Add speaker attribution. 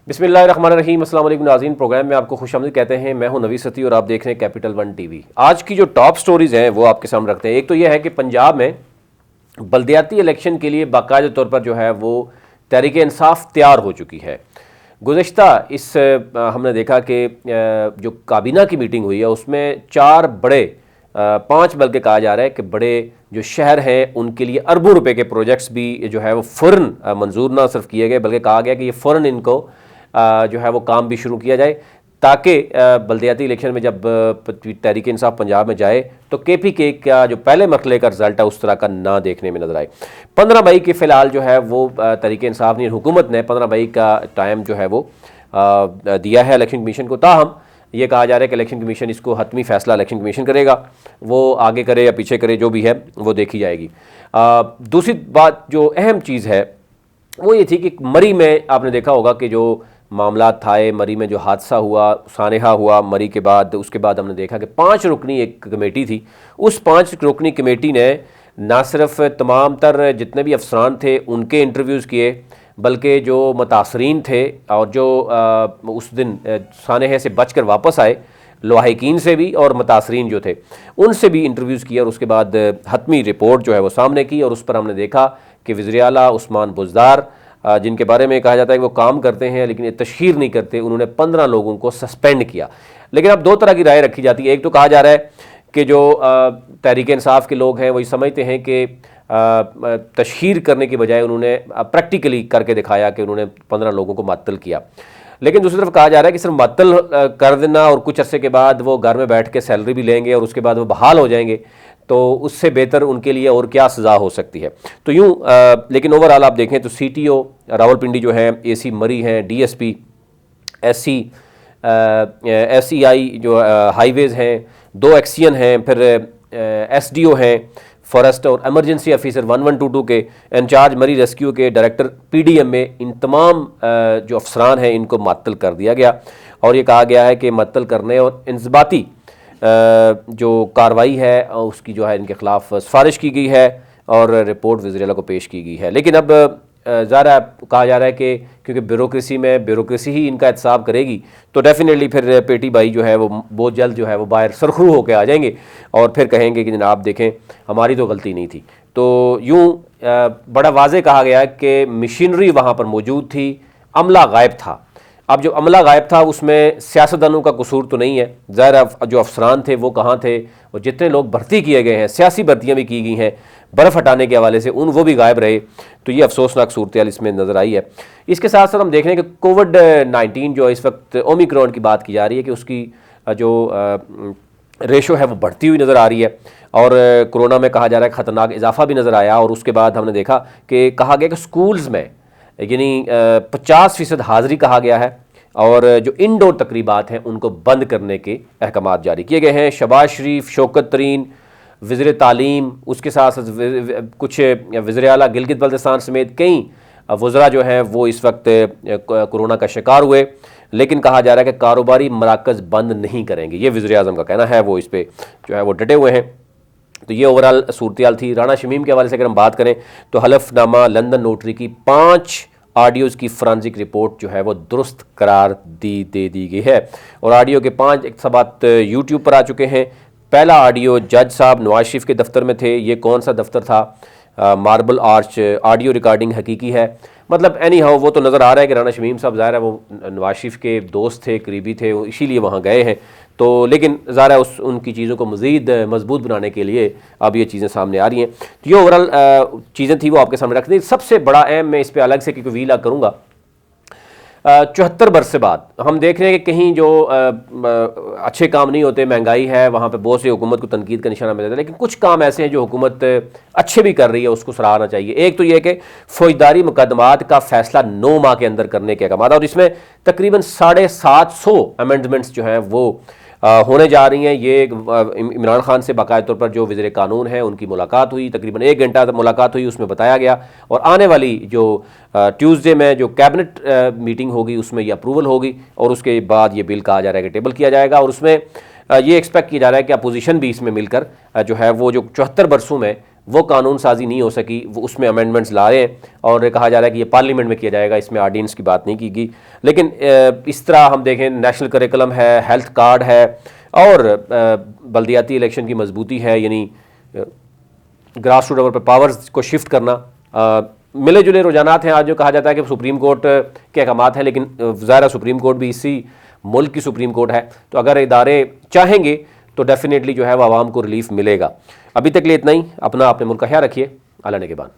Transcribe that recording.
Speaker 1: बिस्मिल्लाहिर्रहमानिर्रहीम। अस्सलाम वालेकुम नाज़रीन, प्रोग्राम में आपको खुशामदीद कहते हैं। मैं हूं नवी सती और आप देख रहे हैं कैपिटल वन टीवी। आज की जो टॉप स्टोरीज़ हैं वो आपके सामने रखते हैं। एक तो यह है कि पंजाब में बल्दियाती इलेक्शन के लिए बाकायदा तौर पर जो है वो तहरीक इंसाफ तैयार हो चुकी है। गुज़श्ता हमने देखा कि जो काबीना की मीटिंग हुई है उसमें चार बड़े 5 बल्कि कहा जा रहा है कि बड़े जो शहर हैं उनके लिए अरबों रुपए के प्रोजेक्ट्स भी जो है वो फ़ौरन मंजूर ना सिर्फ किए गए बल्कि कहा गया कि ये फ़ौरन इनको जो है वो काम भी शुरू किया जाए ताकि बल्दियाती इलेक्शन में जब तहरीक इंसाफ पंजाब में जाए तो KPK का जो पहले मरहले का रिजल्ट है उस तरह का ना देखने में नजर आए। 15 मई के फ़िलहाल जो है वो तहरीक इंसाफ ने हुकूमत ने 15 मई का टाइम जो है वो दिया है इलेक्शन कमीशन को। ताहम ये कहा जा रहा है कि इलेक्शन कमीशन इसको हतमी फ़ैसला इलेक्शन कमीशन करेगा, वो आगे करे या पीछे करे जो भी है वो देखी जाएगी। दूसरी बात जो अहम चीज़ है वो ये थी कि मरी में आपने देखा होगा कि जो मामला था, मरी में जो हादसा हुआ, सानेहा हुआ मरी के बाद, उसके बाद हमने देखा कि 5 रुकनी एक कमेटी थी। उस 5 रुकनी कमेटी ने ना सिर्फ तमाम तर जितने भी अफसरान थे उनके इंटरव्यूज़ किए बल्कि जो मुतासरीन थे और जो उस दिन सानेहे से बचकर वापस आए लवाहिकीन से भी और मुतासरीन जो थे उनसे भी इंटरव्यूज़ किए और उसके बाद हतमी रिपोर्ट जो है वो सामने की। और उस पर हमने देखा कि वज़ीर आला उस्मान बुज़दार जिनके बारे में कहा जाता है कि वो काम करते हैं लेकिन ये तशहीर नहीं करते, उन्होंने 15 लोगों को सस्पेंड किया। लेकिन अब 2 तरह की राय रखी जाती है। एक तो कहा जा रहा है कि जो तहरीक इंसाफ के लोग हैं वही समझते हैं कि तशहीर करने की बजाय उन्होंने प्रैक्टिकली करके दिखाया कि उन्होंने 15 लोगों को मुअत्तल किया। लेकिन दूसरी तरफ कहा जा रहा है कि सिर्फ मुअत्तल कर देना और कुछ अरसे के बाद वो घर में बैठ के सैलरी भी लेंगे और उसके बाद वो बहाल हो जाएंगे तो उससे बेहतर उनके लिए और क्या सज़ा हो सकती है। तो यूँ लेकिन ओवरऑल आप देखें तो CTO रावलपिंडी जो है, AC मरी हैं, DSP, SC SEI जो हाईवेज़ हैं, 2 एक्सियन हैं, फिर SDO हैं फॉरेस्ट और एमरजेंसी ऑफिसर 1122 के इंचार्ज मरी रेस्क्यू के डायरेक्टर PDM में इन तमाम जो अफसरान हैं इनको मुअत्तल कर दिया गया। और ये कहा गया है कि मुअत्तल करने और इंज़बाती जो कार्रवाई है उसकी जो है इनके ख़िलाफ़ सिफारिश की गई है और रिपोर्ट वज़ीर आला को पेश की गई है। लेकिन अब ज़्यादा कहा जा रहा है कि क्योंकि ब्यूरोक्रेसी ही इनका एहतसाब करेगी तो डेफिनेटली फिर पेटी भाई जो है वो बहुत जल्द जो है वो बाहर सरखरू होकर आ जाएंगे और फिर कहेंगे कि जनाब देखें हमारी तो गलती नहीं थी। तो यूँ बड़ा वाज़े कहा गया कि मशीनरी वहाँ पर मौजूद थी, अमला गायब था। अब जो अमला गायब था उसमें सियासतदानों का कसूर तो नहीं है, ज़ाहिर जो अफसरान थे वो कहाँ थे और जितने लोग भर्ती किए गए हैं, सियासी भर्तियाँ भी की गई हैं बर्फ़ हटाने के हवाले से, वो भी गायब रहे। तो ये अफसोसनाक सूरत इसमें नज़र आई है। इसके साथ साथ हम देख रहे हैं कि कोविड-19 जो इस वक्त ओमिक्रॉन की बात की जा रही है कि उसकी जो रेशो है वो बढ़ती हुई नज़र आ रही है और कोरोना में कहा जा रहा है ख़तरनाक इजाफा भी नज़र आया। और उसके बाद हमने देखा कि कहा गया कि स्कूल्स में यानी 50% हाज़िरी कहा गया है और जो इंडोर तकरीबात हैं उनको बंद करने के अहकामात जारी किए गए हैं। शहबाज शरीफ, शौकत तरीन, वज़ीर तालीम, उसके साथ साथ कुछ वज़ीर आला गिलगित बल्तिस्तान समेत कई वज़रा जो हैं वो इस वक्त कोरोना का शिकार हुए। लेकिन कहा जा रहा है कि कारोबारी मराकज़ बंद नहीं करेंगे, ये वज़ीर आज़म का कहना है, वो इस पर जो है वो डटे हुए हैं। तो ये ओवरऑल सूरत थी। राना शमीम के हवाले से अगर हम बात करें तो हलफनामा लंदन नोटरी की 5 ऑडियोज़ की फॉरेंसिक रिपोर्ट जो है वो दुरुस्त करार दे दी गई है और ऑडियो के 5 इक़्तिसाबात यूट्यूब पर आ चुके हैं। पहला ऑडियो जज साहब नवाज शरीफ के दफ्तर में थे। ये कौन सा दफ्तर था? Marble arch. ऑडियो रिकॉर्डिंग हकीकी है। मतलब एनी हाउ वो तो नज़र आ रहा है कि राना शमीम साहब ज़ाहिर है वो नवाज शरीफ के दोस्त थे, करीबी थे, वो इसीलिए वहाँ गए हैं। तो लेकिन ज़ाहिर है उनकी चीज़ों को मज़ीद मजबूत बनाने के लिए अब ये चीज़ें सामने आ रही हैं। तो ये ओवरऑल चीज़ें थी वो आपके सामने रख दी। सबसे बड़ा अहम मैं इस पर अलग से क्योंकि वीला करूँगा, 74 बरस बाद हम देख रहे हैं कि कहीं जो अच्छे काम नहीं होते, महंगाई है, वहाँ पे बहुत सी हुकूमत को तनकीद का निशाना मिलता है, लेकिन कुछ काम ऐसे हैं जो हुकूमत अच्छे भी कर रही है, उसको सराहना चाहिए। एक तो ये कि फौजदारी मुकदमात का फैसला 9 माह के अंदर करने के अहकाम और इसमें तकरीबन 750 अमेंडमेंट्स जो हैं वो होने जा रही हैं। ये इमरान खान से बाकायदा तौर पर जो वज़ीर कानून है उनकी मुलाकात हुई, तकरीबन 1 घंटा मुलाकात हुई, उसमें बताया गया और आने वाली जो ट्यूसडे में जो कैबिनेट मीटिंग होगी उसमें ये अप्रूवल होगी और उसके बाद ये बिल कहा जा रहा है कि टेबल किया जाएगा और उसमें ये एक्सपेक्ट किया जा रहा है कि अपोजिशन भी इसमें मिलकर जो है वो जो 74 बरसों में वो कानून साजी नहीं हो सकी, वो उसमें अमेंडमेंट्स ला रहे हैं और कहा जा रहा है कि ये पार्लियामेंट में किया जाएगा, इसमें आर्डिनेंस की बात नहीं की गई। लेकिन इस तरह हम देखें, नेशनल करिकुलम है, हेल्थ कार्ड है और बल्दियाती इलेक्शन की मजबूती है, यानी ग्रास रूट लेवल पर पावर्स को शिफ्ट करना। मिले जुले रुझानात हैं आज, जो कहा जाता है कि सुप्रीम कोर्ट के अहकामात हैं, लेकिन ज़ाहिर सुप्रीम कोर्ट भी इसी मुल्क की सुप्रीम कोर्ट है, तो अगर इदारे चाहेंगे तो डेफिनेटली जो है वो आवाम को रिलीफ मिलेगा। अभी तक लिए इतना ही। अपना अपने मुल्क का ख्याल रखिए। अल्लाह ने के बाद।